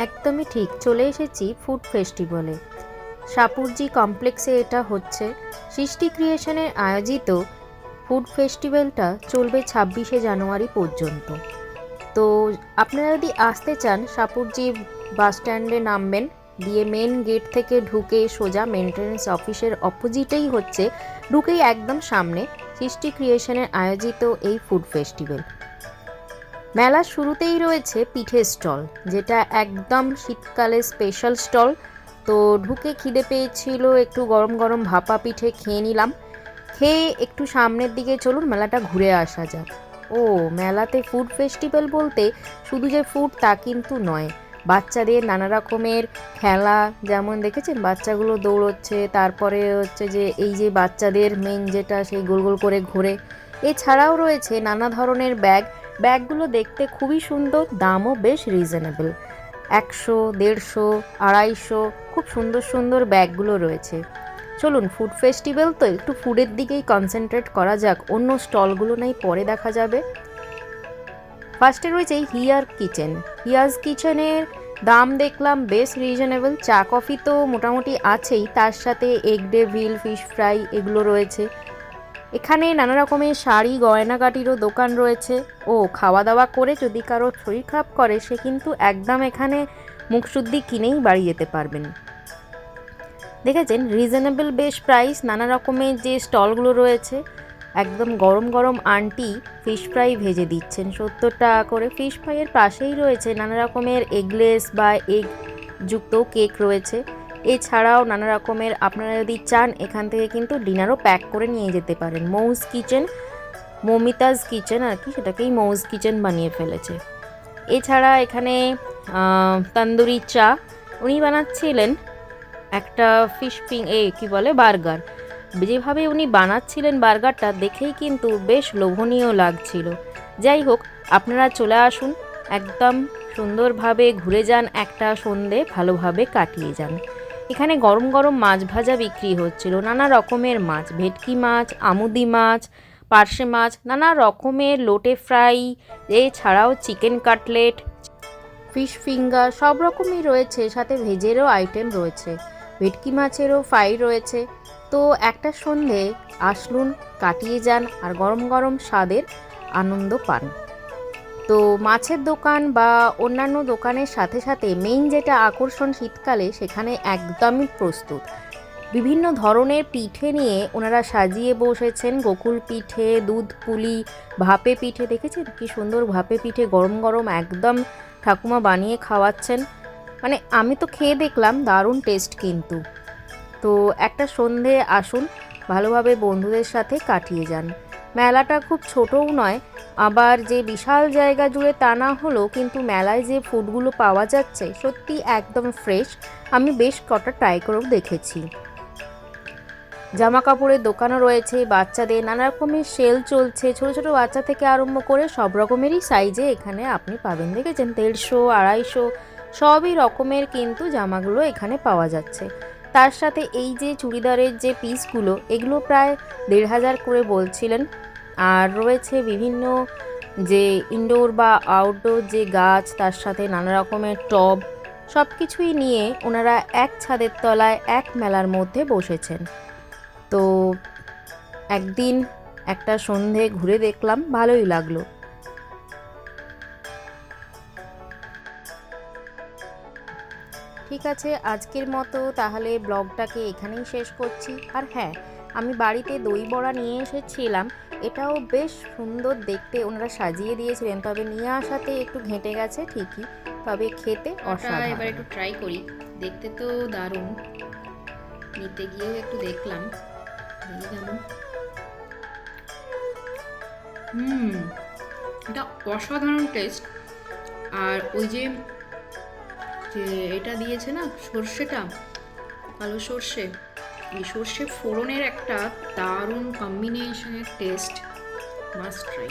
একদমই ঠিক, চলে এসেছি ফুড ফেস্টিভ্যালে। সাপুরজি কমপ্লেক্সে এটা হচ্ছে। সৃষ্টি ক্রিয়েশনের আয়োজিত ফুড ফেস্টিভ্যালটা চলবে 26শে জানুয়ারি পর্যন্ত। তো আপনারা যদি আসতে চান, সাপুরজি বাস স্ট্যান্ডে নামবেন, দিয়ে মেন গেট থেকে ঢুকে সোজা মেনটেন্যান্স অফিসের অপোজিটেই হচ্ছে, ঢুকেই একদম সামনে সৃষ্টি ক্রিয়েশনের আয়োজিত এই ফুড ফেস্টিভ্যাল। মেলার শুরুতেই রয়েছে পিঠের স্টল, যেটা একদম শীতকালে স্পেশাল স্টল। তো ঢুকে খিদে পেয়েছিল, একটু গরম গরম ভাপা পিঠে খেয়ে নিলাম। খেয়ে একটু সামনের দিকে চলুন, মেলাটা ঘুরে আসা যাক। ও, মেলাতে ফুড ফেস্টিভ্যাল বলতে শুধু যে ফুড তা কিন্তু নয়, বাচ্চাদের নানা রকমের খেলা, যেমন দেখেছেন বাচ্চাগুলো দৌড়চ্ছে, তারপরে হচ্ছে যে এই যে বাচ্চাদের মেন যেটা সেই গোল গোল করে ঘোরে। এছাড়াও রয়েছে নানা ধরনের ব্যাগগুলো দেখতে খুবই সুন্দর, দামও বেশ রিজনেবল। 100, 150, 250 খুব সুন্দর সুন্দর ব্যাগগুলো রয়েছে। চলুন, ফুড ফেস্টিভ্যাল তো একটু ফুডের দিকেই কনসেন্ট্রেট করা যাক, অন্য স্টলগুলো নাই পরে দেখা যাবে। ফার্স্টে রয়েছে হিয়ার্স কিচেনের দাম দেখলাম বেশ রিজনেবল। চা কফি তো মোটামুটি আছেই, তার সাথে এগ ডেভিল, ফিশ ফ্রাই এগুলো রয়েছে। এখানে নানা রকমের শাড়ি গয়নাগাটিরও দোকান রয়েছে। ও, খাওয়া দাওয়া করে যদি কারো শরীর খারাপ করে, সে কিন্তু একদম এখানে মুখশুদ্ধি কিনেই বাড়ি যেতে পারবেন। দেখেছেন রিজনেবল বেশ প্রাইস, নানা রকমের যে স্টলগুলো রয়েছে, একদম গরম গরম আন্টি ফিশ ফ্রাই ভেজে দিচ্ছেন 70 টাকা করে। ফিশ ফ্রাইয়ের পাশেই রয়েছে নানা রকমের এগলেস বা এগ যুক্ত কেক রয়েছে। এছাড়াও নানা রকমের, আপনারা যদি চান এখান থেকে কিন্তু ডিনারও প্যাক করে নিয়ে যেতে পারেন। মৌমিতাজ কিচেন আর কি, সেটাকেই মৌজ কিচেন বানিয়ে ফেলেছে। এছাড়া এখানে তন্দুরি চা উনি বানাচ্ছিলেন, একটা বার্গার। যেভাবে উনি বানাচ্ছিলেন বার্গারটা দেখেই কিন্তু বেশ লোভনীয় লাগছিল। যাই হোক, আপনারা চলে আসুন, একদম সুন্দরভাবে ঘুরে যান, একটা সন্ধে ভালোভাবে কাটিয়ে যান। এখানে গরম গরম মাছ ভাজা বিক্রি হচ্ছিল, নানা রকমের মাছ, ভেটকি মাছ, আমুদি মাছ, পার্শে মাছ, নানা রকমের লোটে ফ্রাই, এছাড়াও চিকেন কাটলেট, ফিশ ফিঙ্গার সব রকমই রয়েছে, সাথে ভেজেরও আইটেম রয়েছে, ভেটকি মাছেরও ফ্রাই রয়েছে। তো একটা সন্ধে আসলুন, কাটিয়ে যান আর গরম গরম স্বাদের আনন্দ পান। তো মাছের দোকান বা অন্যান্য দোকানের সাথে সাথে মেইন যেটা আকর্ষণ শীতকালে, সেখানে একদমই প্রস্তুত বিভিন্ন ধরনের পিঠে নিয়ে ওনারা সাজিয়ে বসেছেন। গোকুল পিঠে, দুধ পুলি, ভাপে পিঠে, দেখেছেন কি সুন্দর ভাপে পিঠে গরম গরম একদম ঠাকুমা বানিয়ে খাওয়াচ্ছেন। মানে আমি তো খেয়ে দেখলাম, দারুণ টেস্ট কিন্তু। তো একটা সন্ধে আসুন, ভালোভাবে বন্ধুদের সাথে কাটিয়ে যান। মেলাটা খুব ছোটও নয়, আবার যে বিশাল জায়গা জুড়ে তা না হলেও কিন্তু মেলায় যে ফুডগুলো পাওয়া যাচ্ছে সত্যি একদম ফ্রেশ। আমি বেশ কটা ট্রাই করেও দেখেছি। জামা কাপড়ের দোকানও রয়েছে, বাচ্চাদের নানা রকমের সেল চলছে, ছোট ছোট বাচ্চা থেকে আরম্ভ করে সব রকমেরই সাইজে এখানে আপনি পাবেন। দেখেছেন 150, 250 সবই রকমের কিন্তু জামাগুলো এখানে পাওয়া যাচ্ছে। তার সাথে এই যে চুড়িদারের যে পিসগুলো, এগুলো প্রায় 1,500 করে বলছিলেন। আর রয়েছে বিভিন্ন যে ইনডোর বা আউটডোর যে গাছ, তার সাথে নানা রকমের টব, সব কিছুই নিয়ে ওনারা এক ছাদের তলায় এক মেলার মধ্যে বসেছেন। তো একদিন একটা সন্ধে ঘুরে দেখলাম, ভালোই লাগলো। ঠিক আছে, আজকের মতো তাহলে ব্লগটাকে এখানেই শেষ করছি। আর হ্যাঁ, আমি বাড়িতে দই বড়া নিয়ে এসেছিলাম, এটাও বেশ সুন্দর দেখতে ওনারা সাজিয়ে দিয়েছিলেন, তবে নিয়ে আসাতে একটু ঘেঁটে গেছে ঠিকই, তবে খেতে অসাধারণ। এবার একটু ট্রাই করি, দেখতে তো দারুণ, নিতে গিয়েও একটু দেখলাম কেমন। এটা অসাধারণ টেস্ট। আর ওই যে এটা দিয়েছে না সর্ষেটা, কালো সর্ষে, এই সর্ষে ফোড়নের একটা দারুণ কম্বিনেশনের টেস্ট, মাস্ট ট্রাই।